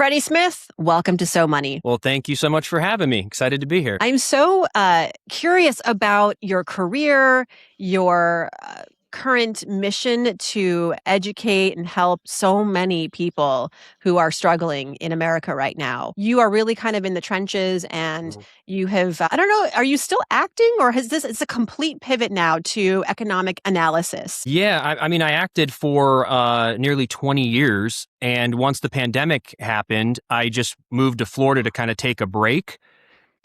Freddie Smith, welcome to So Money. Well, thank you so much for having me. Excited to be here. I'm so curious about your career, your current mission to educate and help so many people who are struggling in America right now. You are really kind of in the trenches and you have, I don't know, are you still acting or it's a complete pivot now to economic analysis? Yeah, I mean, I acted for nearly 20 years. And once the pandemic happened, I just moved to Florida to kind of take a break.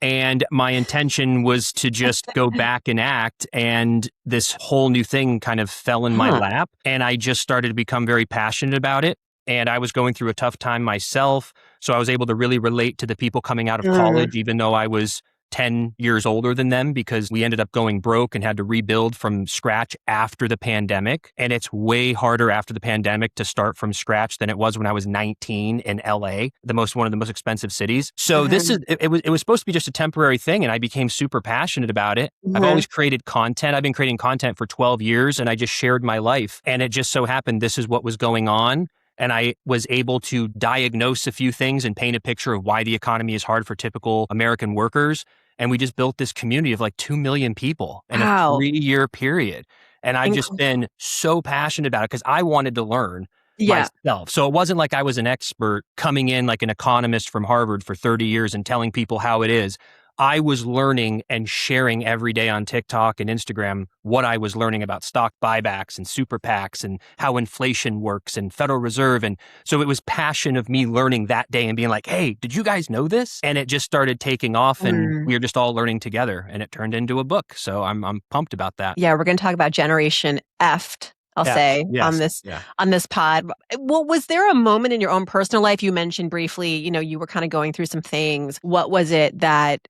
And my intention was to just go back and act. And this whole new thing kind of fell in my lap. And I just started to become very passionate about it. And I was going through a tough time myself. So I was able to really relate to the people coming out of college, even though I was 10 years older than them, because we ended up going broke and had to rebuild from scratch after the pandemic. And it's way harder after the pandemic to start from scratch than it was when I was 19 in LA, one of the most expensive cities. So it was supposed to be just a temporary thing. And I became super passionate about it. I've always created content. I've been creating content for 12 years and I just shared my life. And it just so happened this is what was going on. And I was able to diagnose a few things and paint a picture of why the economy is hard for typical American workers. And we just built this community of like 2 million people in a 3-year period. And I've just been so passionate about it because I wanted to learn myself. So it wasn't like I was an expert coming in like an economist from Harvard for 30 years and telling people how it is. I was learning and sharing every day on TikTok and Instagram what I was learning about stock buybacks and super PACs and how inflation works and Federal Reserve. And so it was passion of me learning that day and being like, hey, did you guys know this? And it just started taking off and we were just all learning together and it turned into a book. So I'm pumped about that. Yeah, we're going to talk about Generation F'd. I'll say on this pod. Well, was there a moment in your own personal life you mentioned briefly, you were kind of going through some things. What was it that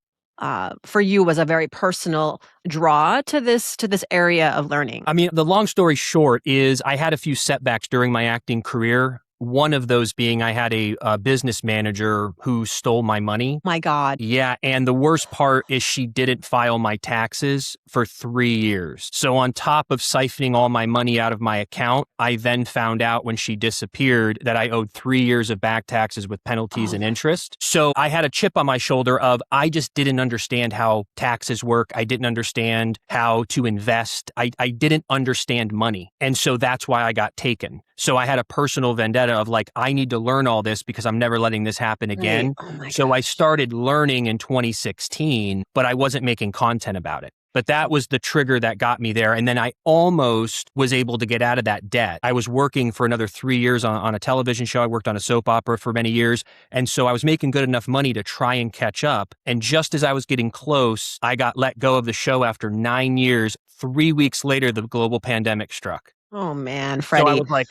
for you was a very personal draw to this area of learning? I mean, the long story short is I had a few setbacks during my acting career. One of those being I had a business manager who stole my money. My God. Yeah. And the worst part is she didn't file my taxes for 3 years. So on top of siphoning all my money out of my account, I then found out when she disappeared that I owed 3 years of back taxes with penalties and interest. So I had a chip on my shoulder of I just didn't understand how taxes work. I didn't understand how to invest. I didn't understand money. And so that's why I got taken. So I had a personal vendetta of like, I need to learn all this because I'm never letting this happen again. So I started learning in 2016, but I wasn't making content about it. But that was the trigger that got me there. And then I almost was able to get out of that debt. I was working for another 3 years on a television show. I worked on a soap opera for many years. And so I was making good enough money to try and catch up. And just as I was getting close, I got let go of the show after 9 years. 3 weeks later, the global pandemic struck. Oh man, Freddie. So I was like,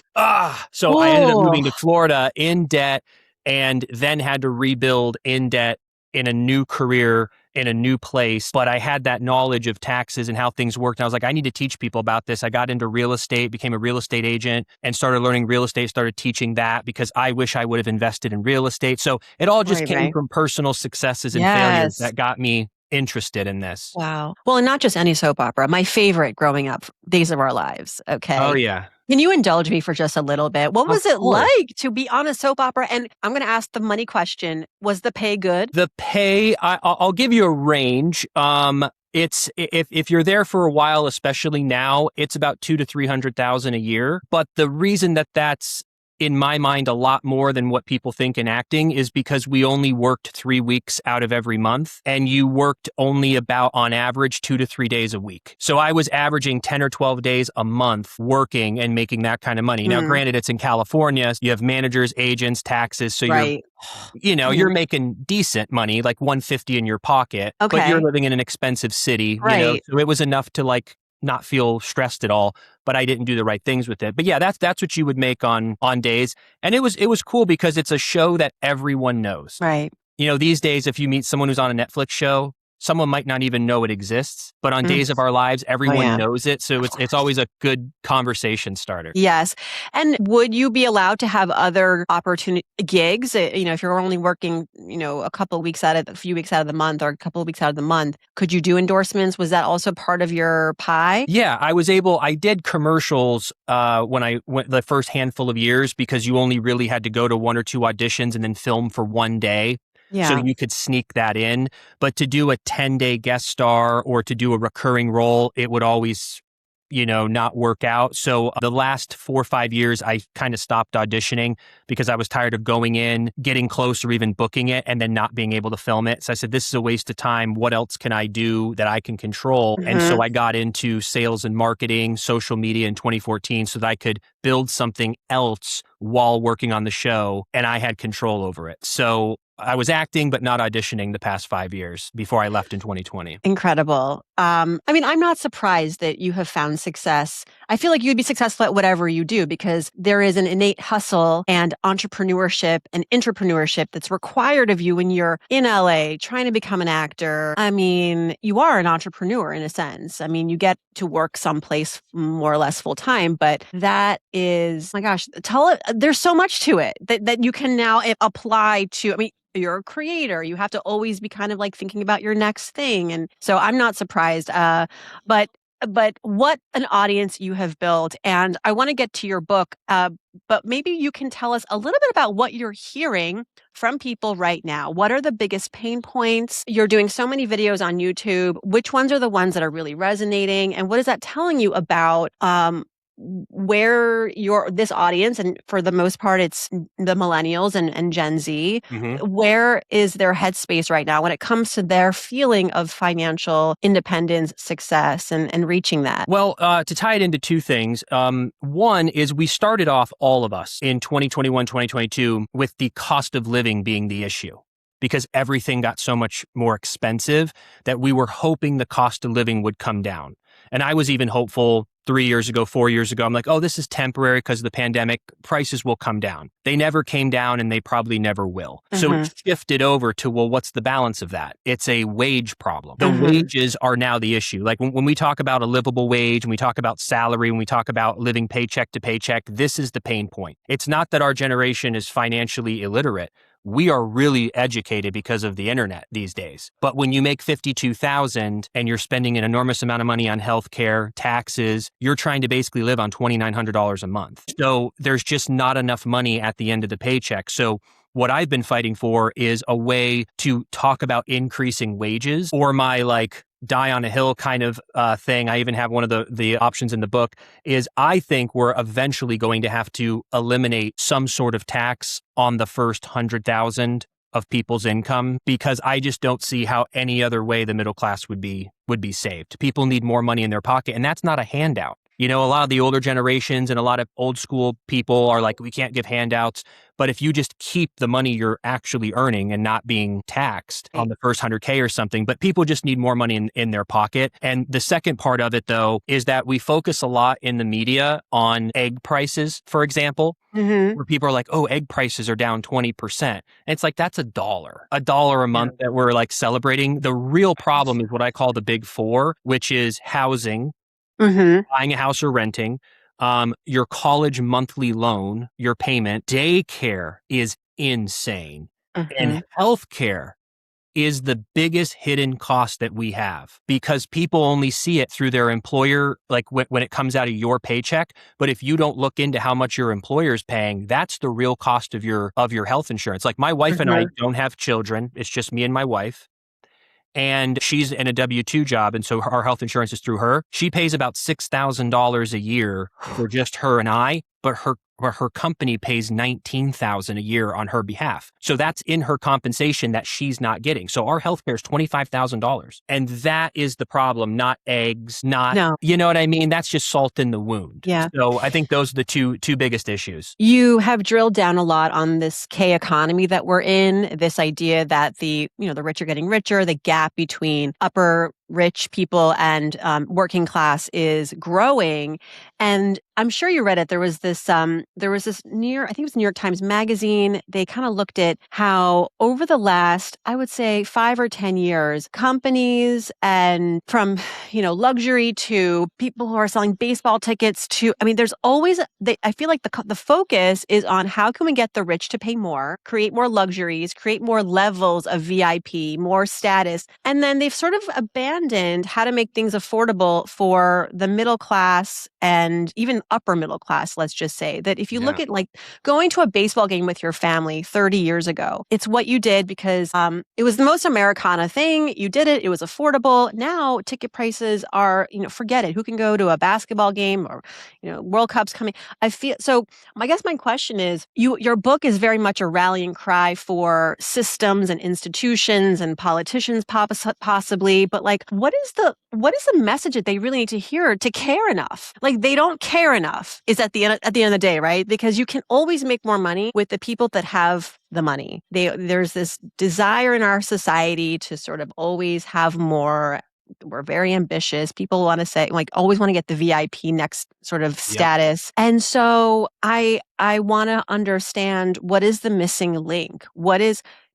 So I ended up moving to Florida in debt and then had to rebuild in debt in a new career, in a new place. But I had that knowledge of taxes and how things worked. And I was like, I need to teach people about this. I got into real estate, became a real estate agent and started learning real estate, started teaching that because I wish I would have invested in real estate. So it all just came from personal successes and failures that got me interested in this. Wow. Well, and not just any soap opera. My favorite growing up, Days of Our Lives. Okay. Oh, yeah. Can you indulge me for just a little bit? What was it like to be on a soap opera? And I'm going to ask the money question. Was the pay good? The pay, I'll give you a range. It's if you're there for a while, especially now, it's about $200,000 to $300,000 a year. But the reason that's in my mind, a lot more than what people think in acting is because we only worked 3 weeks out of every month and you worked only about on average 2 to 3 days a week. So I was averaging 10 or 12 days a month working and making that kind of money. Now, granted, it's in California. You have managers, agents, taxes. So you're making decent money, like $150 in your pocket, but you're living in an expensive city. So it was enough to like not feel stressed at all, but I didn't do the right things with it. But yeah, that's what you would make on days. And it was cool because it's a show that everyone knows. Right. These days, if you meet someone who's on a Netflix show, someone might not even know it exists, but on Mm. days of our lives, everyone yeah. knows it. So it's always a good conversation starter. Yes. And would you be allowed to have other opportunity gigs? If you're only working, a few weeks out of the month or a couple of weeks out of the month, could you do endorsements? Was that also part of your pie? Yeah, I did commercials when I went the first handful of years because you only really had to go to one or two auditions and then film for one day. So Yeah. you could sneak that in. But to do a 10-day guest star or to do a recurring role, it would always, not work out. So the last 4 or 5 years, I kind of stopped auditioning because I was tired of going in, getting close or even booking it and then not being able to film it. So I said, this is a waste of time. What else can I do that I can control? And Mhm. so I got into sales and marketing, social media in 2014 so that I could build something else while working on the show and I had control over it. So I was acting, but not auditioning the past 5 years before I left in 2020. Incredible. I'm not surprised that you have found success. I feel like you'd be successful at whatever you do because there is an innate hustle and entrepreneurship and intrapreneurship that's required of you when you're in LA trying to become an actor. You are an entrepreneur in a sense. You get to work someplace more or less full time, but that is, my gosh, there's so much to it that you can now apply to. You're a creator. You have to always be kind of like thinking about your next thing. And so I'm not surprised. But what an audience you have built. And I want to get to your book. But maybe you can tell us a little bit about what you're hearing from people right now. What are the biggest pain points? You're doing so many videos on YouTube. Which ones are the ones that are really resonating? And what is that telling you about where this audience, and for the most part it's the millennials and Gen Z, where is their headspace right now when it comes to their feeling of financial independence, success, and reaching that? Well, to tie it into two things, one is we started off, all of us, in 2021, 2022 with the cost of living being the issue because everything got so much more expensive that we were hoping the cost of living would come down. And I was even hopeful 3 years ago, 4 years ago. I'm like, oh, this is temporary because of the pandemic. Prices will come down. They never came down and they probably never will. So it shifted over to, well, what's the balance of that? It's a wage problem. The wages are now the issue. Like when we talk about a livable wage, when we talk about salary, when we talk about living paycheck to paycheck, this is the pain point. It's not that our generation is financially illiterate. We are really educated because of the internet these days. But when you make $52,000 and you're spending an enormous amount of money on healthcare, taxes, you're trying to basically live on $2,900 a month. So there's just not enough money at the end of the paycheck. So what I've been fighting for is a way to talk about increasing wages, or my die on a hill kind of thing. I even have one of the options in the book is I think we're eventually going to have to eliminate some sort of tax on the first 100,000 of people's income because I just don't see how any other way the middle class would be saved. People need more money in their pocket, and that's not a handout. A lot of the older generations and a lot of old school people are like, we can't give handouts. But if you just keep the money you're actually earning and not being taxed on the first 100K or something, but people just need more money in their pocket. And the second part of it, though, is that we focus a lot in the media on egg prices, for example, where people are like, oh, egg prices are down 20%. And it's like, that's $1 a month that we're celebrating. The real problem is what I call the big four, which is housing, buying a house or renting, your college monthly loan, your payment. Daycare is insane. And healthcare is the biggest hidden cost that we have because people only see it through their employer, when it comes out of your paycheck. But if you don't look into how much your employer is paying, that's the real cost of your health insurance. Like my wife and I don't have children. It's just me and my wife. And she's in a W-2 job, and so our health insurance is through her. She pays about $6,000 a year for just her and I, but her company pays $19,000 a year on her behalf. So that's in her compensation that she's not getting. So our healthcare is $25,000. And that is the problem, not eggs, you know what I mean? That's just salt in the wound. Yeah. So I think those are the two biggest issues. You have drilled down a lot on this K economy that we're in, this idea that the rich are getting richer, the gap between upper rich people and working class is growing. And I'm sure you read it. There was this I think it was New York Times Magazine. They kind of looked at how over the last, I would say 5 or 10 years, companies and from, luxury to people who are selling baseball tickets to, I mean, there's always, I feel like the focus is on how can we get the rich to pay more, create more luxuries, create more levels of VIP, more status. And then they've sort of abandoned how to make things affordable for the middle class and even upper middle class, let's just say. That if you look Yeah. at like going to a baseball game with your family 30 years ago, it's what you did because it was the most Americana thing. You did it. It was affordable. Now ticket prices are, forget it. Who can go to a basketball game or, World Cup's coming? I feel so. I guess my question is, your book is very much a rallying cry for systems and institutions and politicians possibly, but like what is the message that they really need to hear to care enough? Like they don't care enough is at the end of the day, right? Because you can always make more money with the people that have the money. There's this desire in our society to sort of always have more. We're very ambitious. People want to say, like, always want to get the VIP next sort of Yep. status. And so I want to understand, what is the missing link?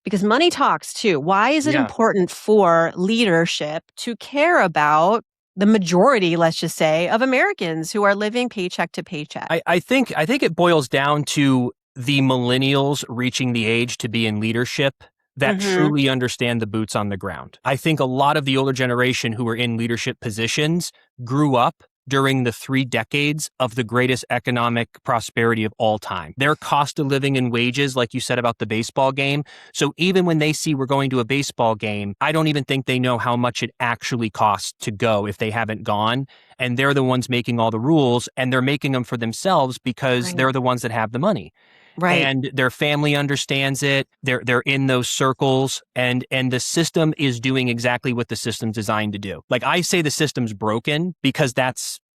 Because money talks too. Why is it Yeah. important for leadership to care about the majority, let's just say, of Americans who are living paycheck to paycheck? I think it boils down to the millennials reaching the age to be in leadership that Mm-hmm. truly understand the boots on the ground. I think a lot of the older generation who were in leadership positions grew up during the 3 decades of the greatest economic prosperity of all time. Their cost of living and wages, like you said about the baseball game. So even when they see we're going to a baseball game, I don't even think they know how much it actually costs to go if they haven't gone. And they're the ones making all the rules, and they're making them for themselves because Right. they're the ones that have the money. Right. And their family understands it. They're in those circles, and the system is doing exactly what the system's designed to do. Like I say the system's broken because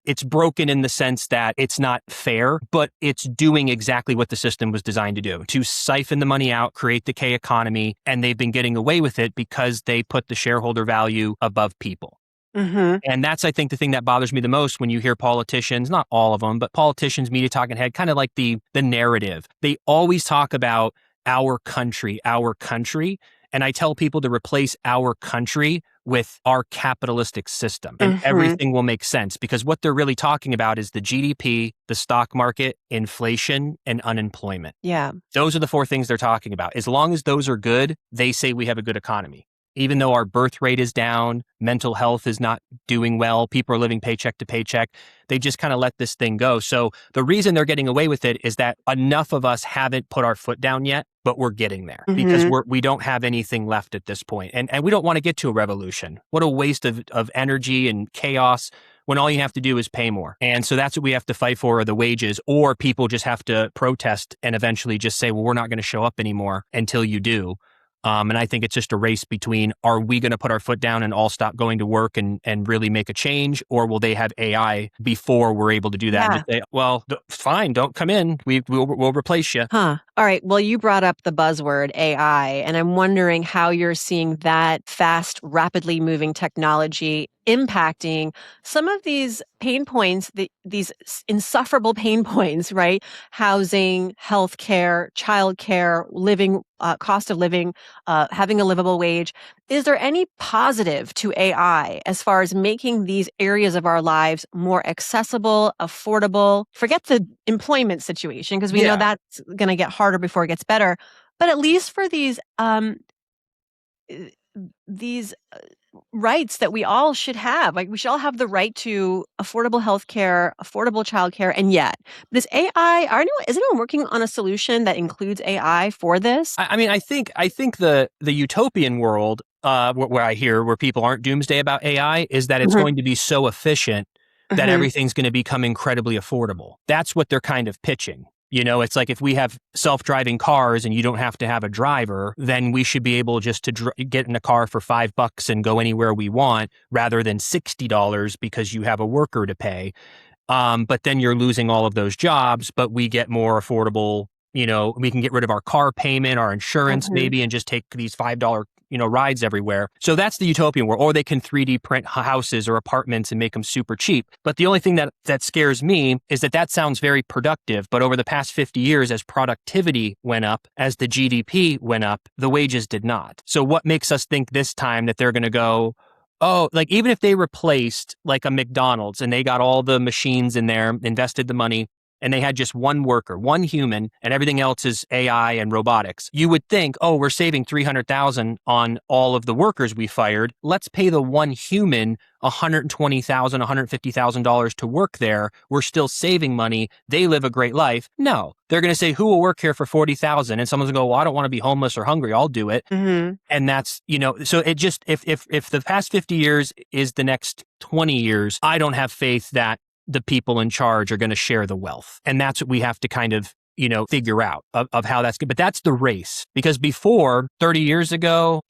it's broken in the sense that it's not fair, but it's doing exactly what the system was designed to siphon the money out, create the K economy, and they've been getting away with it because they put the shareholder value above people. Mm-hmm. And that's, I think, the thing that bothers me the most when you hear politicians, not all of them, but politicians, media talking head, kind of like the narrative. They always talk about our country, our country. And I tell people to replace our country with our capitalistic system, and Mm-hmm. everything will make sense, because what they're really talking about is the GDP, the stock market, inflation, and unemployment. Yeah. Those are the 4 things they're talking about. As long as those are good, they say we have a good economy. Even though our birth rate is down, mental health is not doing well, people are living paycheck to paycheck, they just kind of let this thing go. So the reason they're getting away with it is that enough of us haven't put our foot down yet, but we're getting there because Mm-hmm. we don't have anything left at this point. And we don't want to get to a revolution. What a waste of energy and chaos when all you have to do is pay more. And so that's what we have to fight for, are the wages, or people just have to protest and eventually just say, well, we're not going to show up anymore until you do. And I think it's just a race between, are we going to put our foot down and all stop going to work and really make a change? Or will they have AI before we're able to do that and Yeah. just say, well, fine, don't come in. We'll replace you. Huh. All right. Well, you brought up the buzzword AI, and I'm wondering how you're seeing that fast, rapidly moving technology impacting some of these pain points, these insufferable pain points, right? Housing, healthcare, childcare, living, cost of living, having a livable wage. Is there any positive to AI as far as making these areas of our lives more accessible, affordable? Forget the employment situation, because we know Yeah. that's going to get harder before it gets better. But at least for uh, these rights that we all should have, like we should all have the right to affordable healthcare, affordable childcare, and yet this AI, is anyone working on a solution that includes AI for this? I mean, I think the utopian world, where I hear where people aren't doomsday about AI, is that it's Mhm. going to be so efficient that Mhm. everything's going to become incredibly affordable. That's what they're kind of pitching. It's like if we have self-driving cars and you don't have to have a driver, then we should be able just to get in a car for $5 and go anywhere we want, rather than $60 because you have a worker to pay. But then you're losing all of those jobs, but we get more affordable. We can get rid of our car payment, our insurance Mhm. maybe, and just take these $5, rides everywhere. So that's the utopian world. Or they can 3D print houses or apartments and make them super cheap. But the only thing that scares me is that sounds very productive. But over the past 50 years, as productivity went up, as the GDP went up, the wages did not. So what makes us think this time that they're going to go, oh, like even if they replaced like a McDonald's and they got all the machines in there, invested the money, and they had just one worker, one human, and everything else is AI and robotics, you would think, oh, we're saving $300,000 on all of the workers we fired. Let's pay the one human $120,000, $150,000 to work there. We're still saving money. They live a great life. No, they're going to say, who will work here for $40,000? And someone's going to go, well, I don't want to be homeless or hungry. I'll do it. Mm-hmm. And that's, so it just, if the past 50 years is the next 20 years, I don't have faith that the people in charge are going to share the wealth. And that's what we have to kind of, figure out of how that's good. But that's the race. Because before 35 years ago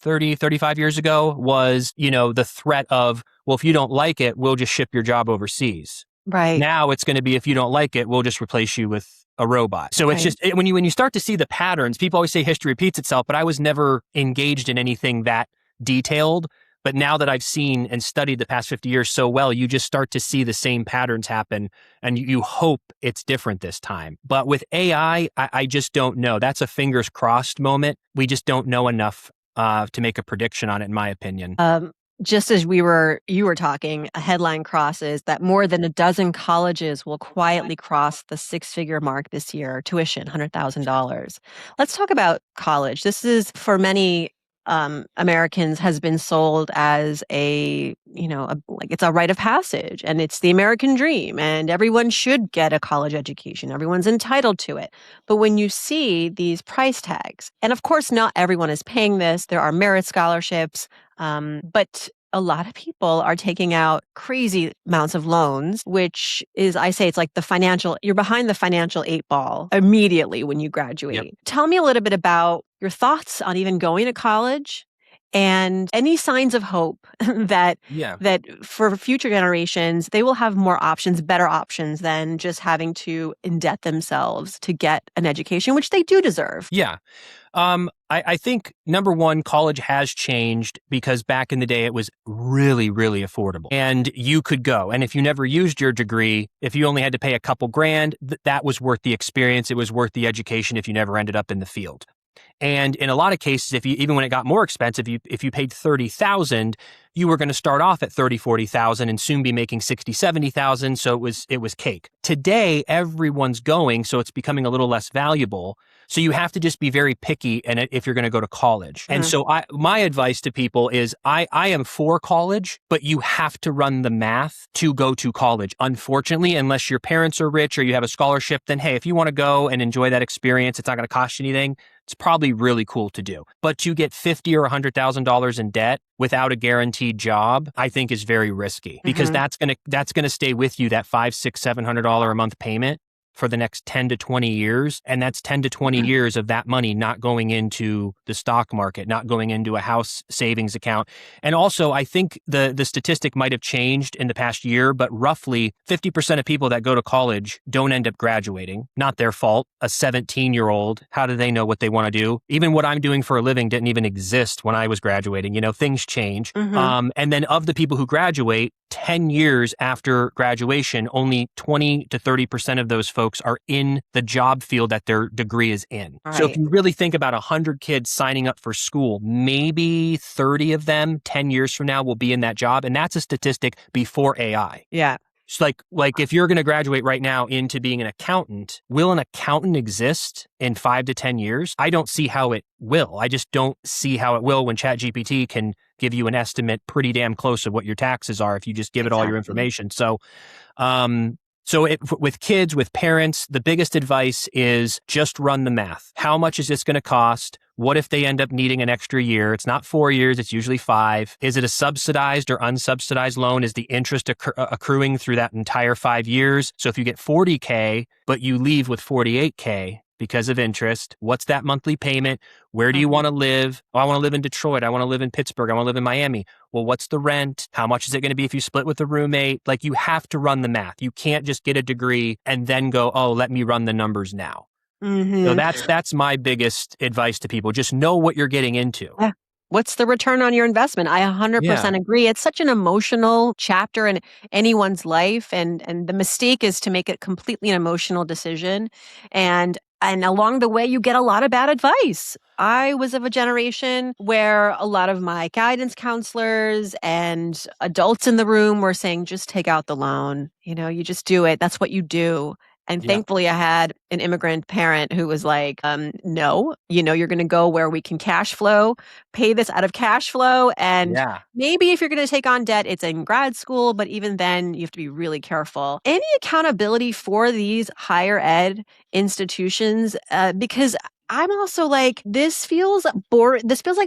was, the threat of, well, if you don't like it, we'll just ship your job overseas. Right. Now it's going to be, if you don't like it, we'll just replace you with a robot. So it's just, when you start to see the patterns, people always say history repeats itself, but I was never engaged in anything that detailed. But now that I've seen and studied the past 50 years so well, you just start to see the same patterns happen, and you hope it's different this time. But with AI, I just don't know. That's a fingers crossed moment. We just don't know enough to make a prediction on it, in my opinion. Just as you were talking, a headline crosses that more than a dozen colleges will quietly cross the six-figure mark this year, tuition, $100,000. Let's talk about college. This is, for many Americans, has been sold as like it's a rite of passage, and it's the American dream, and everyone should get a college education. Everyone's entitled to it. But when you see these price tags, and of course, not everyone is paying this, there are merit scholarships, but a lot of people are taking out crazy amounts of loans, which is, I say, it's like you're behind the financial 8 ball immediately when you graduate. Yep. Tell me a little bit about your thoughts on even going to college and any signs of hope that for future generations, they will have more options, better options than just having to indebt themselves to get an education, which they do deserve. Yeah. I think, number one, college has changed because back in the day, it was really, really affordable. And you could go. And if you never used your degree, if you only had to pay a couple grand, that was worth the experience. It was worth the education if you never ended up in the field. And in a lot of cases, even when it got more expensive, if you paid $30,000, you were going to start off at $30,000, $40,000 and soon be making $60,000, $70,000. So it was cake. Today, everyone's going, so it's becoming a little less valuable. So you have to just be very picky if you're going to go to college. Mm-hmm. And so my advice to people is I am for college, but you have to run the math to go to college. Unfortunately, unless your parents are rich or you have a scholarship, then hey, if you want to go and enjoy that experience, it's not going to cost you anything. It's probably really cool to do. But to get $50,000 or $100,000 in debt without a guaranteed job, I think is very risky because that's gonna stay with you, that $500, $600, $700 a month payment for the next 10 to 20 years. And that's 10 to 20 years of that money not going into the stock market, not going into a house savings account. And also, I think the statistic might have changed in the past year, but roughly 50% of people that go to college don't end up graduating. Not their fault. A 17-year-old, how do they know what they want to do? Even what I'm doing for a living didn't even exist when I was graduating. Things change. And then of the people who graduate, 10 years after graduation, only 20 to 30% of those folks are in the job field that their degree is in. Right. So if you really think about 100 kids signing up for school, maybe 30 of them 10 years from now will be in that job. And that's a statistic before AI. Yeah. It's like if you're going to graduate right now into being an accountant, will an accountant exist in 5 to 10 years? I don't see how it will. I just don't see how it will when ChatGPT can give you an estimate pretty damn close of what your taxes are if you just give it all your information. So, with kids, with parents, the biggest advice is just run the math. How much is this going to cost? What if they end up needing an extra year? It's not 4 years, it's usually 5. Is it a subsidized or unsubsidized loan? Is the interest accruing through that entire 5 years? So if you get $40K, but you leave with $48K because of interest, what's that monthly payment? Where do you want to live? Oh, I want to live in Detroit. I want to live in Pittsburgh. I want to live in Miami. Well, what's the rent? How much is it going to be if you split with a roommate? Like, you have to run the math. You can't just get a degree and then go, oh, let me run the numbers now. So that's my biggest advice to people. Just know what you're getting into. Yeah. what's the return on your investment? I Yeah. 100% agree. It's such an emotional chapter in anyone's life, and the mistake is to make it completely an emotional decision. And along the way, you get a lot of bad advice. I was of a generation where a lot of my guidance counselors and adults in the room were saying, just take out the loan. You just do it. That's what you do. And Yeah. thankfully, I had an immigrant parent who was like, no, you're going to go where we can cash flow, pay this out of cash flow. And Yeah. maybe if you're going to take on debt, it's in grad school, but even then, you have to be really careful. Any accountability for these higher ed institutions? Because I'm also like, this feels like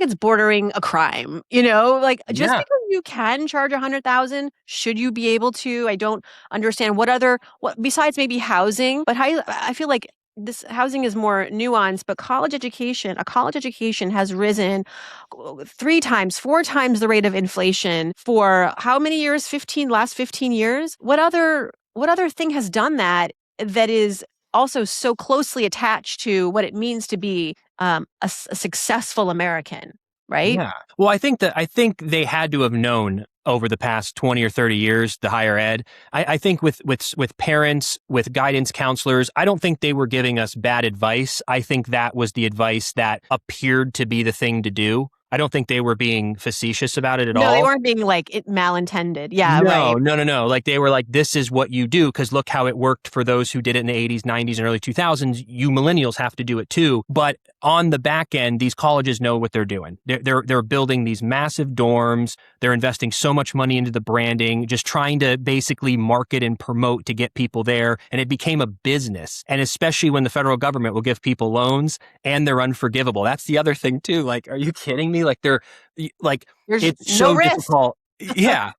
it's bordering a crime, like just Yeah. because you can charge 100,000, should you be able to? I don't understand what besides maybe housing, but I feel like this housing is more nuanced, but a college education has risen 3 times, 4 times the rate of inflation for how many years? Last 15 years? What other thing has done that is also so closely attached to what it means to be a successful American, right? Yeah. Well, I think they had to have known over the past 20 or 30 years, the higher ed. I think with parents, with guidance counselors, I don't think they were giving us bad advice. I think that was the advice that appeared to be the thing to do. I don't think they were being facetious about it at No, they all. weren't being like malintended. Yeah, No, right. no, no, no. Like they were like, this is what you do because look how it worked for those who did it in the 80s, 90s, and early 2000s. You millennials have to do it too. But on the back end, these colleges know what they're doing. They're building these massive dorms. They're investing so much money into the branding, just trying to basically market and promote to get people there. And it became a business. And especially when the federal government will give people loans and they're unforgivable. That's the other thing too. Like, are you kidding me? Like There's it's no so risk difficult. Yeah.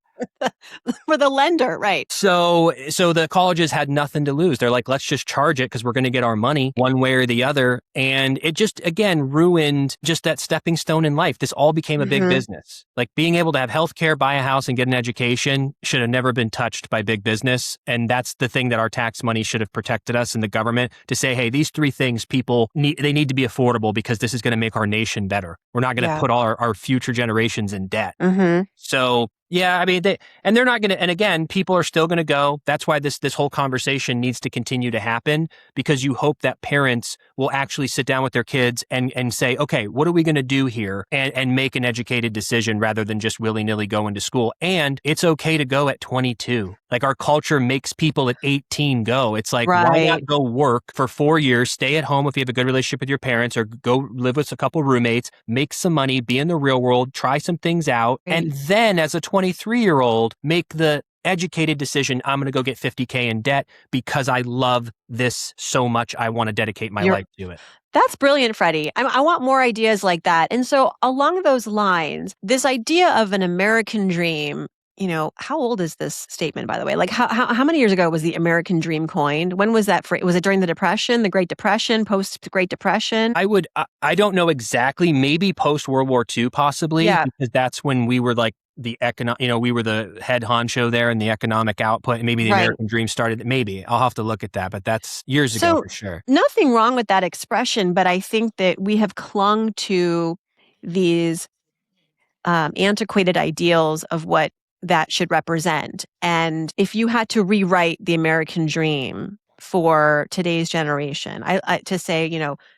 for the lender, right? So the colleges had nothing to lose. They're like, let's just charge it because we're going to get our money one way or the other. And it just, again, ruined just that stepping stone in life. This all became a big Hmm. business. Like being able to have healthcare, buy a house, and get an education should have never been touched by big business. And that's the thing that our tax money should have protected us in the government to say, hey, these 3 things they need to be affordable because this is going to make our nation better. We're not going to Yeah. put all our future generations in debt. Hmm. So yeah, I mean, they're not going to, and again, people are still going to go. That's why this whole conversation needs to continue to happen because you hope that parents will actually sit down with their kids and say, okay, what are we going to do here and make an educated decision rather than just willy-nilly go into school. And it's okay to go at 22. Like our culture makes people at 18 go. It's like, why Right. not go work for 4 years, stay at home if you have a good relationship with your parents or go live with a couple roommates, make some money, be in the real world, try some things out. Right. And then as a 23-year-old, make the educated decision, I'm going to go get 50K in debt because I love this so much. I want to dedicate my You're life to it. That's brilliant, Freddie. I want more ideas like that. And so along those lines, this idea of an American dream, how old is this statement, by the way? Like how many years ago was the American dream coined? When was that? Was it during the Depression, the Great Depression, post-Great Depression? I don't know exactly, maybe post World War II, possibly, Yeah, because that's when we were like we were the head honcho there and the economic output, and maybe the right. American dream started. Maybe I'll have to look at that, but that's years ago So for sure. nothing wrong with that expression, but I think that we have clung to these antiquated ideals of what that should represent. And if you had to rewrite the American dream for today's generation, to say,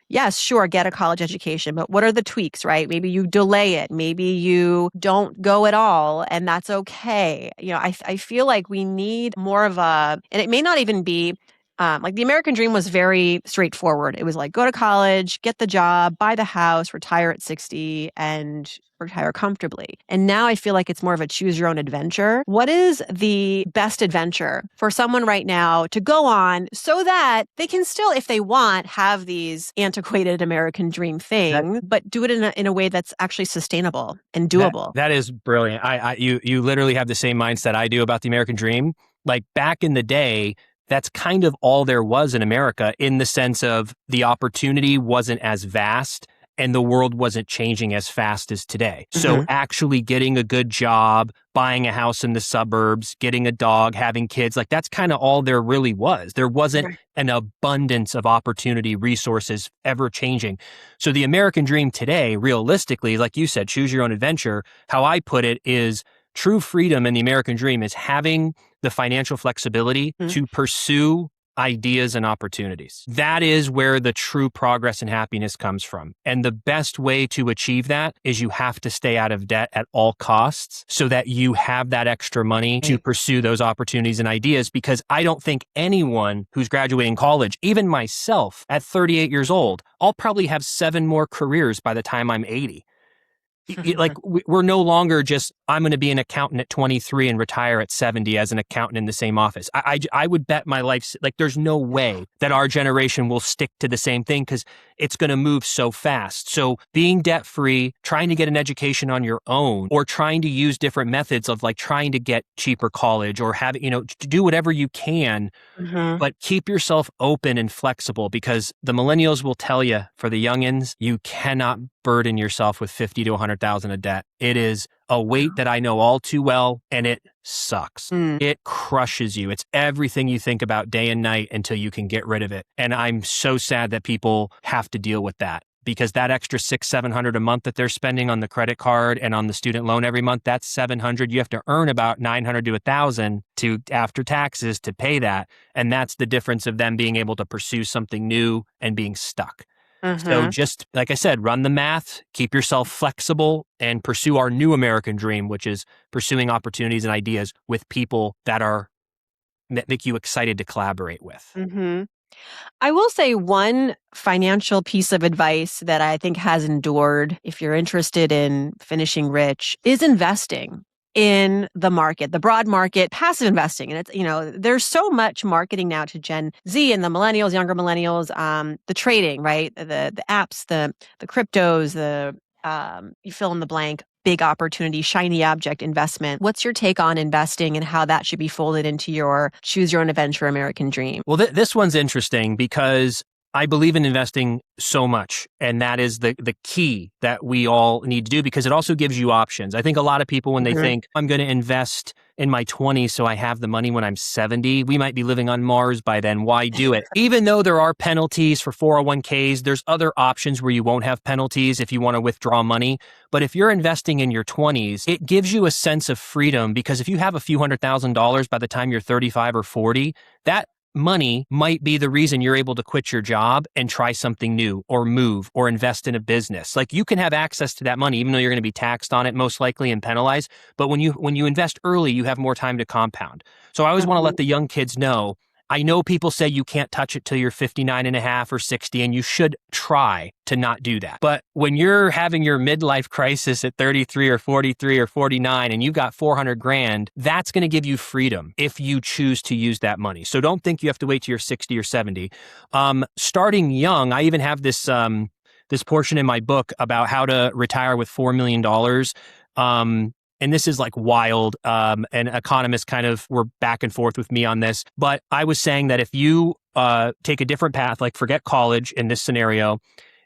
yes, sure, get a college education, but what are the tweaks, right? Maybe you delay it. Maybe you don't go at all, and that's okay. I feel like we need more of and it may not even be like the American dream was very straightforward. It was like, go to college, get the job, buy the house, retire at 60, and retire comfortably. And now I feel like it's more of a choose your own adventure. What is the best adventure for someone right now to go on so that they can still, if they want, have these antiquated American dream That things, but do it in a way that's actually sustainable and that doable? that is brilliant. You literally have the same mindset I do about the American dream. Like back in the day, that's kind of all there was in America in the sense of the opportunity wasn't as vast and the world wasn't changing as fast as today. So Mhm. actually getting a good job, buying a house in the suburbs, getting a dog, having kids, like that's kind of all there really was. There wasn't Right. an abundance of opportunity, resources ever changing. So the American dream today, realistically, like you said, choose your own adventure. How I put it is true freedom in the American dream is having the financial flexibility Mhm. to pursue ideas and opportunities. That is where the true progress and happiness comes from. And the best way to achieve that is you have to stay out of debt at all costs so that you have that extra money to Right. pursue those opportunities and ideas. Because I don't think anyone who's graduating college, even myself at 38 years old, I'll probably have 7 more careers by the time I'm 80. Like we're no longer just, I'm going to be an accountant at 23 and retire at 70 as an accountant in the same office. I would bet my life, like there's no way that our generation will stick to the same thing because it's going to move so fast. So being debt free, trying to get an education on your own, or trying to use different methods of like trying to get cheaper college or having, to do whatever you can, Mhm. but keep yourself open and flexible because the millennials will tell you for the youngins, you cannot burden yourself with 50 to 100,000 of debt. It is a weight that I know all too well and it sucks. Mm. It crushes you. It's everything you think about day and night until you can get rid of it. And I'm so sad that people have to deal with that. Because that extra $600-700 a month that they're spending on the credit card and on the student loan every month, that's $700. You have to earn about $900 to $1,000 to after taxes to pay that, and that's the difference of them being able to pursue something new and being stuck. So Mhm. just like I said, run the math, keep yourself flexible, and pursue our new American dream, which is pursuing opportunities and ideas with people that make you excited to collaborate with. Mhm. I will say one financial piece of advice that I think has endured, if you're interested in finishing rich, is investing in the market, the broad market, passive investing. And it's, there's so much marketing now to Gen Z and the millennials, younger millennials, the trading, right? The apps, the cryptos, you fill in the blank, big opportunity, shiny object investment. What's your take on investing and how that should be folded into your choose your own adventure American dream? Well, this one's interesting because I believe in investing so much. And that is the key that we all need to do because it also gives you options. I think a lot of people, when they Mhm. think, I'm going to invest in my 20s so I have the money when I'm 70, we might be living on Mars by then. Why do it? Even though there are penalties for 401ks, there's other options where you won't have penalties if you want to withdraw money. But if you're investing in your 20s, it gives you a sense of freedom because if you have a few $100,000 by the time you're 35 or 40, that money might be the reason you're able to quit your job and try something new or move or invest in a business. Like you can have access to that money, even though you're going to be taxed on it most likely and penalized. But when you invest early, you have more time to compound. So I always want to Mhm. let the young kids know, I know people say you can't touch it till you're 59 and a half or 60, and you should try to not do that. But when you're having your midlife crisis at 33 or 43 or 49 and you've got 400 grand, that's going to give you freedom if you choose to use that money. So don't think you have to wait till you're 60 or 70. Starting young, I even have this portion in my book about how to retire with $4 million. And this is like wild. And economists kind of were back and forth with me on this. But I was saying that if you take a different path, like forget college in this scenario,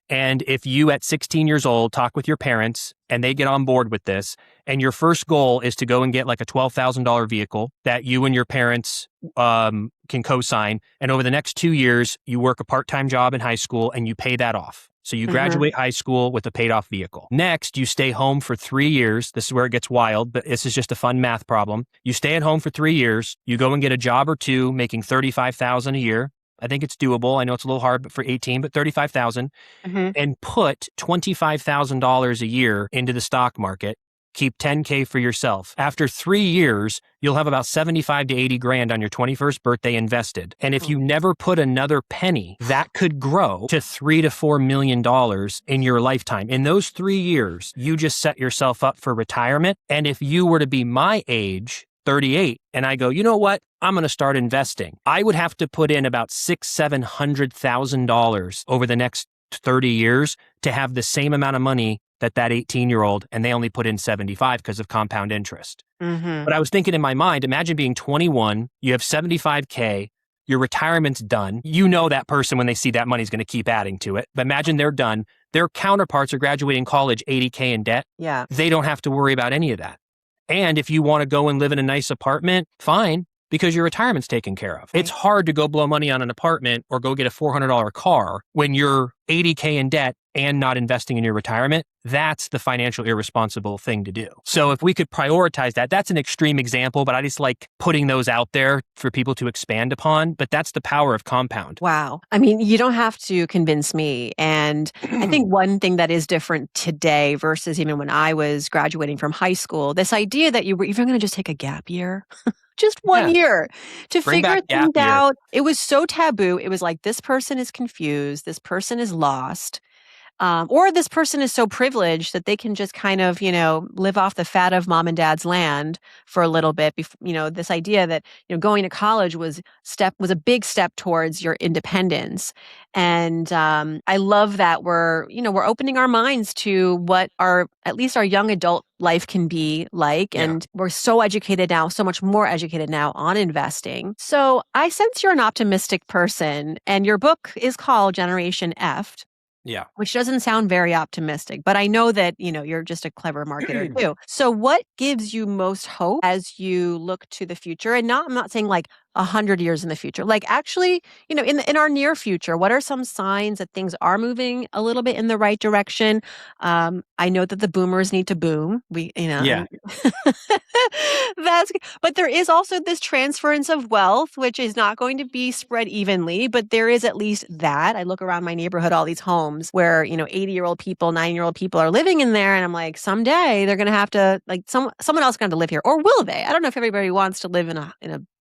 and if you at 16 years old talk with your parents and they get on board with this, and your first goal is to go and get like a $12,000 vehicle that you and your parents can co-sign, and over the next 2 years, you work a part-time job in high school and you pay that off. So you Mhm. graduate high school with a paid off vehicle. Next, you stay home for 3 years. This is where it gets wild, but this is just a fun math problem. You stay at home for 3 years. You go and get a job or two making $35,000 a year. I think it's doable. I know it's a little hard, but for 18, but 35,000, Mhm. and put $25,000 a year into the stock market. Keep 10K for yourself. After 3 years, you'll have about 75 to 80 grand on your 21st birthday invested. And if you never put another penny, that could grow to $3 to $4 million in your lifetime. In those 3 years, you just set yourself up for retirement. And if you were to be my age, 38, and I go, you know what? I'm going to start investing. I would have to put in about $600,000-700,000 over the next 30 years to have the same amount of money that 18-year-old, and they only put in 75 because of compound interest. Mhm. But I was thinking in my mind, imagine being 21, you have 75K, your retirement's done. You know that person when they see that money is going to keep adding to it. But imagine they're done. their counterparts are graduating college 80K in debt. Yeah. They don't have to worry about any of that. And if you want to go and live in a nice apartment, fine, because your retirement's taken care of. Right. It's hard to go blow money on an apartment or go get a $400 car when you're 80K in debt and not investing in your retirement. That's the financial irresponsible thing to do. So if we could prioritize that, that's an extreme example, but I just like putting those out there for people to expand upon. But that's the power of compound. Wow. I mean, you don't have to convince me. And I think one thing that is different today versus even when I was graduating from high school, this idea that you were even going to just take a gap year. Just 1 year to Bring figure back gap things year. out. It was so taboo. It was like, this person is confused. This person is lost. Or this person is so privileged that they can just kind of, live off the fat of mom and dad's land for a little bit. This idea that, going to college was a big step towards your independence. And I love that we're opening our minds to what at least our young adult life can be like. And we're so educated now, so much more educated now on investing. So I sense you're an optimistic person, and your book is called Generation F. Yeah. Which doesn't sound very optimistic, but I know that, you're just a clever marketer too. So what gives you most hope as you look to the future? And I'm not saying like 100 years in the future, like actually, in our near future, what are some signs that things are moving a little bit in the right direction? I know that the boomers need to boom. Yeah. But there is also this transference of wealth, which is not going to be spread evenly, but there is at least that. I look around my neighborhood, all these homes where, 80-year-old people, 90-year-old people are living in there. And I'm like, someday they're going to have to, like, someone else going to live here. Or will they? I don't know if everybody wants to live in a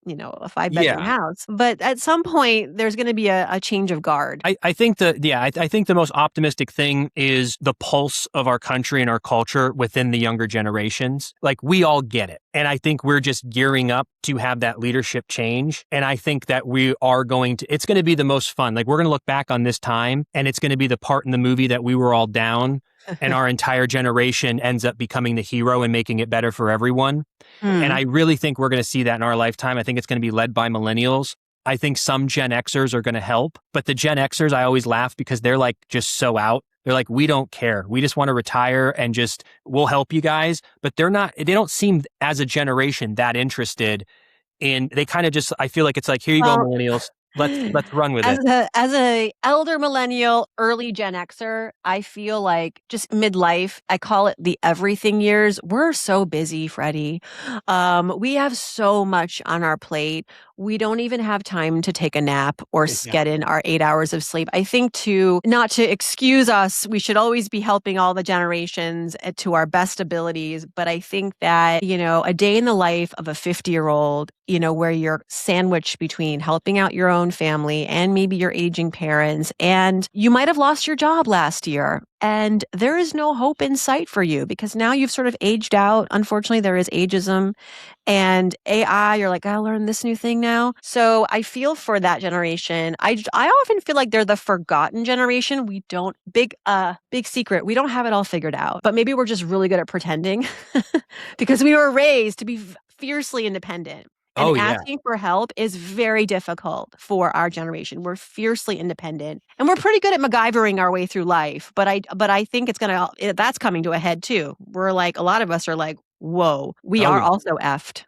5-bedroom house. But at some point, there's going to be a change of guard. I think the most optimistic thing is the pulse of our country and our culture within the younger generations. Like, we all get it. And I think we're just gearing up to have that leadership change. And I think that it's going to be the most fun. Like, we're going to look back on this time, and it's going to be the part in the movie that we were all down and our entire generation ends up becoming the hero and making it better for everyone. And I really think we're going to see that in our lifetime. I think it's going to be led by millennials. I think some Gen Xers are going to help, but the Gen Xers, I always laugh because they're like just so out. They're like, we don't care. We just want to retire and we'll help you guys. But they don't seem as a generation that interested in, they kind of just, I feel like it's like, here you go, millennials. Let's run with it. As a elder millennial, early Gen Xer, I feel like just midlife, I call it the everything years. We're so busy, Freddie. We have so much on our plate. We don't even have time to take a nap or get in our 8 hours of sleep. I think not to excuse us, we should always be helping all the generations to our best abilities. But I think that, a day in the life of a 50-year-old, where you're sandwiched between helping out your own family and maybe your aging parents, and you might have lost your job last year. And there is no hope in sight for you because now you've sort of aged out. Unfortunately, there is ageism and AI. You're like, I learned this new thing now. So I feel for that generation. I often feel like they're the forgotten generation. We don't, big secret, we don't have it all figured out. But maybe we're just really good at pretending because we were raised to be fiercely independent. And asking for help is very difficult for our generation. We're fiercely independent, and we're pretty good at MacGyvering our way through life. But I think that's coming to a head too. We're like, a lot of us are like, whoa, we are also effed.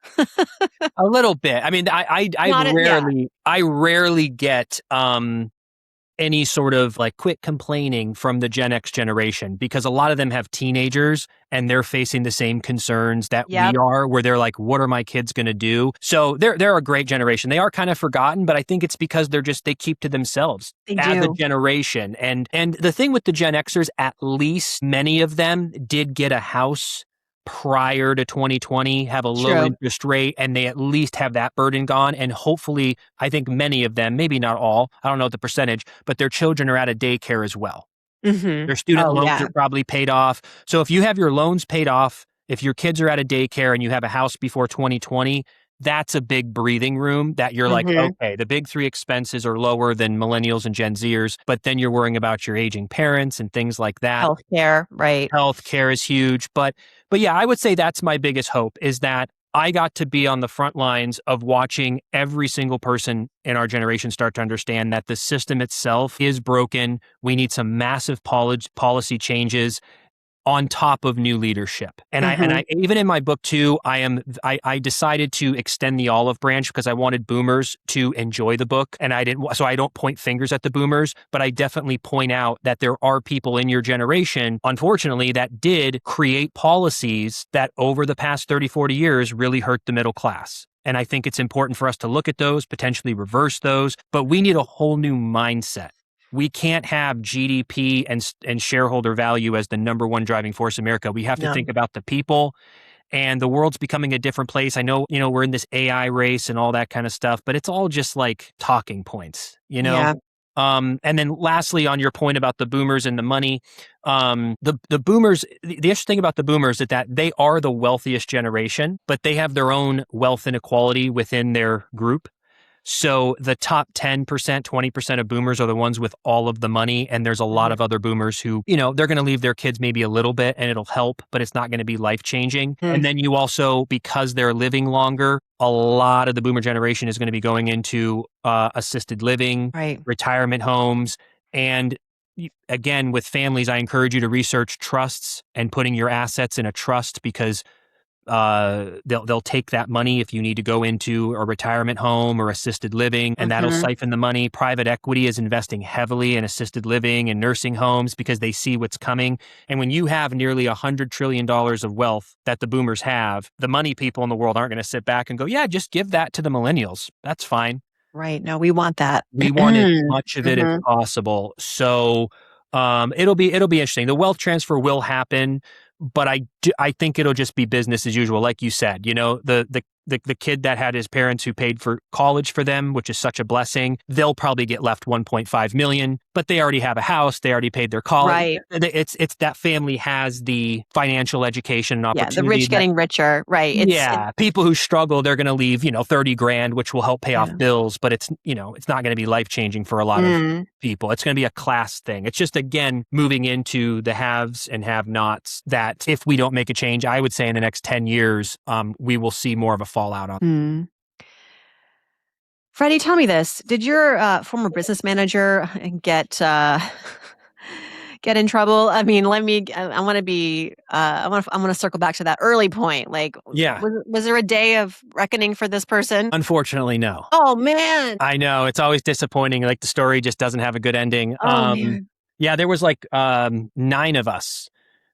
A little bit. I mean, I rarely get any sort of like quit complaining from the Gen X generation because a lot of them have teenagers and they're facing the same concerns that we are, where they're like, what are my kids going to do? So they're a great generation. They are kind of forgotten, but I think it's because they keep to themselves as a generation. And the thing with the Gen Xers, at least many of them did get a house prior to 2020, have a low interest rate, and they at least have that burden gone. And hopefully, I think many of them, maybe not all, I don't know the percentage, but their children are at a daycare as well. Mm-hmm. Their student loans are probably paid off. So if you have your loans paid off, if your kids are at a daycare and you have a house before 2020, that's a big breathing room that you're like, okay, the big three expenses are lower than millennials and Gen Zers, but then you're worrying about your aging parents and things like that. Healthcare, right. Healthcare is huge. But yeah, I would say that's my biggest hope is that I got to be on the front lines of watching every single person in our generation start to understand that the system itself is broken. We need some massive policy changes on top of new leadership. And Mhm. I even in my book too, I decided to extend the olive branch because I wanted boomers to enjoy the book. And so I don't point fingers at the boomers, but I definitely point out that there are people in your generation, unfortunately, that did create policies that over the past 30, 40 years really hurt the middle class. And I think it's important for us to look at those, potentially reverse those, but we need a whole new mindset. We can't have GDP and shareholder value as the number one driving force in America. We have to No. think about the people, and the world's becoming a different place. I know, we're in this AI race and all that kind of stuff, but it's all just like talking points, Yeah. And then lastly, on your point about the boomers and the money, the boomers, the interesting thing about the boomers is that they are the wealthiest generation, but they have their own wealth inequality within their group. So the top 10%, 20% of boomers are the ones with all of the money. And there's a lot Mhm. of other boomers who, they're going to leave their kids maybe a little bit and it'll help, but it's not going to be life changing. Mm. And then you also, because they're living longer, a lot of the boomer generation is going to be going into assisted living, Right. retirement homes. And again, with families, I encourage you to research trusts and putting your assets in a trust because they'll take that money if you need to go into a retirement home or assisted living, and that'll Mhm. siphon the money. Private equity is investing heavily in assisted living and nursing homes because they see what's coming. And when you have nearly $100 trillion of wealth that the boomers have, the money people in the world aren't going to sit back and go, yeah, just give that to the millennials. That's fine. Right. No, we want that. We want as much of it as Mhm. possible. So it'll be interesting. The wealth transfer will happen, but I think it'll just be business as usual, like you said. The kid that had his parents who paid for college for them, which is such a blessing, they'll probably get left 1.5 million, but they already have a house, they already paid their college. Right. It's that family has the financial education and Yeah, the opportunity rich that getting richer. Right. people who struggle, they're going to leave, 30 grand, which will help pay off Yeah. bills, but it's not going to be life changing for a lot of Mm. people. It's going to be a class thing. It's just, again, moving into the haves and have nots that if we don't make a change, I would say in the next 10 years, we will see more of a fallout on. Mm. Freddie, tell me this. Did your former business manager get in trouble? I mean, I want to be, I want to circle back to that early point. Like, Yeah. was there a day of reckoning for this person? Unfortunately, no. Oh, man. I know. It's always disappointing. Like the story just doesn't have a good ending. Oh, man. Yeah, there was like 9 of us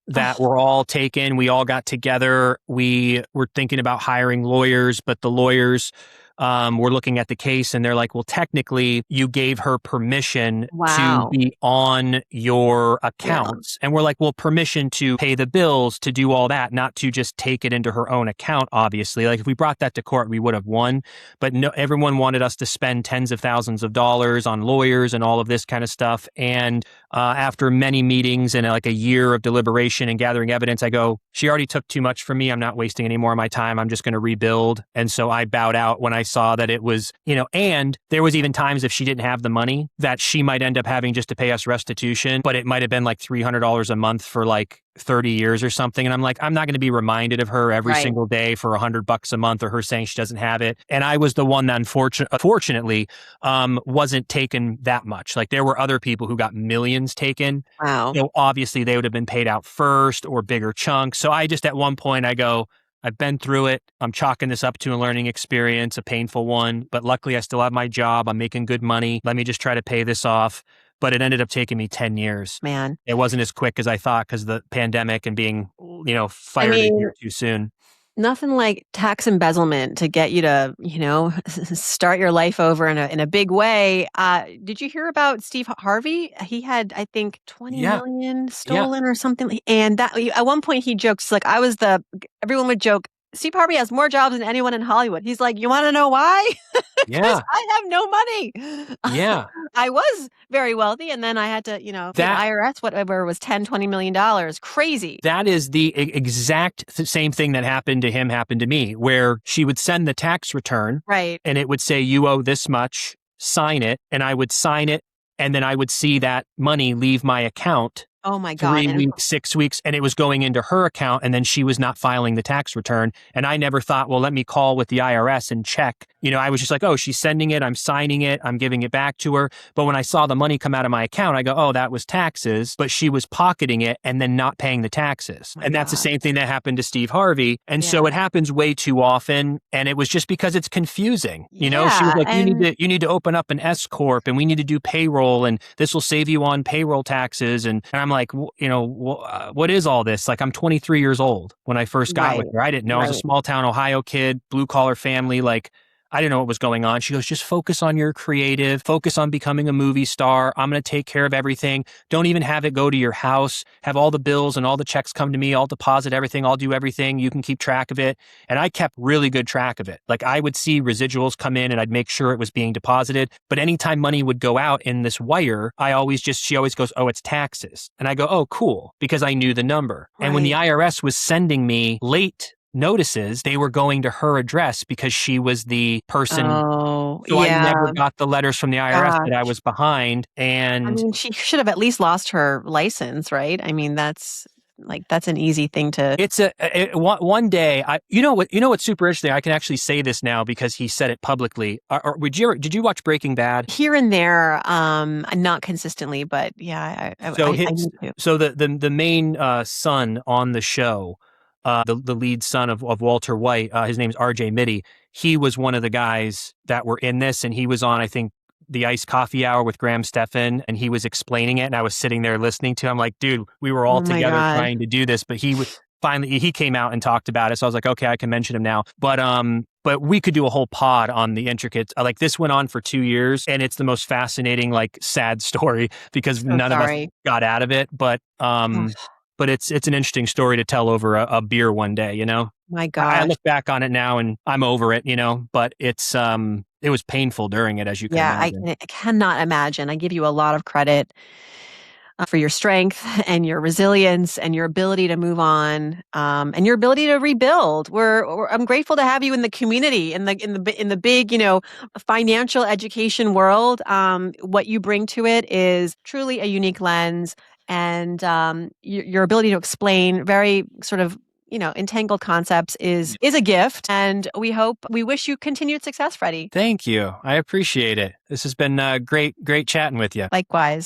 that Oh, were all taken. We all got together. We were thinking about hiring lawyers, but the lawyers were looking at the case and they're like, well, technically, you gave her permission to wow. be on your Yeah. accounts. And we're like, well, permission to pay the bills, to do all that, not to just take it into her own account, obviously. Like if we brought that to court, we would have won. But no, everyone wanted us to spend tens of thousands of dollars on lawyers and all of this kind of stuff. And after many meetings and like a year of deliberation and gathering evidence, I go, she already took too much from me. I'm not wasting any more of my time. I'm just going to rebuild. And so I bowed out when I saw that it was, and there was even times if she didn't have the money that she might end up having just to pay us restitution, but it might have been like $300 a month for like 30 years or something. And I'm like, I'm not going to be reminded of her every Right. single day for $100 a month or her saying she doesn't have it. And I was the one that unfortunately wasn't taken that much. Like there were other people who got millions taken. Wow. So obviously they would have been paid out first or bigger chunks. So I just, at one point I go, I've been through it. I'm chalking this up to a learning experience, a painful one, but luckily I still have my job. I'm making good money. Let me just try to pay this off. But it ended up taking me 10 years. Man. It wasn't as quick as I thought because the pandemic and being, I fired a mean, year too soon. nothing like tax embezzlement to get you to, start your life over in a big way. Did you hear about Steve Harvey? He had, I think, 20 Yeah. million Yeah. stolen or something. And that at one point he jokes like everyone would joke, Steve Harvey has more jobs than anyone in Hollywood. He's like, you want to know why? Because Yeah. I have no money. Yeah. I was very wealthy, and then I had to, pay the That- IRS whatever was $10-20 million. Crazy. That is the exact same thing that happened to him happened to me, where she would send the tax return Right. and it would say, you owe this much, sign it. And I would sign it. And then I would see that money leave my account. Oh my God. 3 weeks, 6 weeks, and it was going into her account. And then she was not filing the tax return. And I never thought, well, let me call with the IRS and check. I was just like, oh, she's sending it. I'm signing it. I'm giving it back to her. But when I saw the money come out of my account, I go, oh, that was taxes. But she was pocketing it and then not paying the taxes. Oh my And that's the God. same thing that happened to Steve Harvey. And so Yeah. it happens way too often. And it was just because it's confusing. She was Yeah. like, And you need to open up an S corp and we need to do payroll and this will save you on payroll taxes. And I'm like, what is all this? Like, I'm 23 years old when I first got right. with her. I didn't know. I was a Right. small town Ohio kid, blue collar family. Like, I didn't know what was going on. She goes, just focus on your creative, focus on becoming a movie star. I'm going to take care of everything. Don't even have it go to your house. Have all the bills and all the checks come to me. I'll deposit everything. I'll do everything. You can keep track of it. And I kept really good track of it. Like, I would see residuals come in and I'd make sure it was being deposited. But anytime money would go out in this wire, she always goes, oh, it's taxes. And I go, oh, cool, because I knew the number. And when the Right. IRS was sending me late notices, they were going to her address because she was the person. Oh, So I yeah. never got the letters from the IRS that I Gosh. was behind. I And mean, she should have at least lost her license, right? I mean, that's an easy thing to it's one day, what's super interesting. I can actually say this now because he said it publicly. Did you watch Breaking Bad? here and there, not consistently, but yeah, So I need to. the main son on the show, the lead son of Walter White, his name's RJ Mitty. He was one of the guys that were in this, and he was on, I think, the Iced Coffee Hour with Graham Stephan, and he was explaining it, and I was sitting there listening to him. Like, dude, we were all Oh my together God. trying to do this, but finally he came out and talked about it. So I was like, okay, I can mention him now. But we could do a whole pod on the intricates. Like, this went on for 2 years, and it's the most fascinating, like, sad story because So none of us sorry. got out of it. Oh But it's an interesting story to tell over a beer one day. my I gosh. look back on it now and I'm over it. But it was painful during it, as you can Yeah, imagine. I cannot imagine. I give you a lot of credit for your strength and your resilience and your ability to move on, and your ability to rebuild. I'm grateful to have you in the community, in the big, financial education world. What you bring to it is truly a unique lens, and your ability to explain very sort of entangled concepts is a gift. And we wish you continued success, Freddie. Thank you. I appreciate it. This has been great chatting with you. Likewise.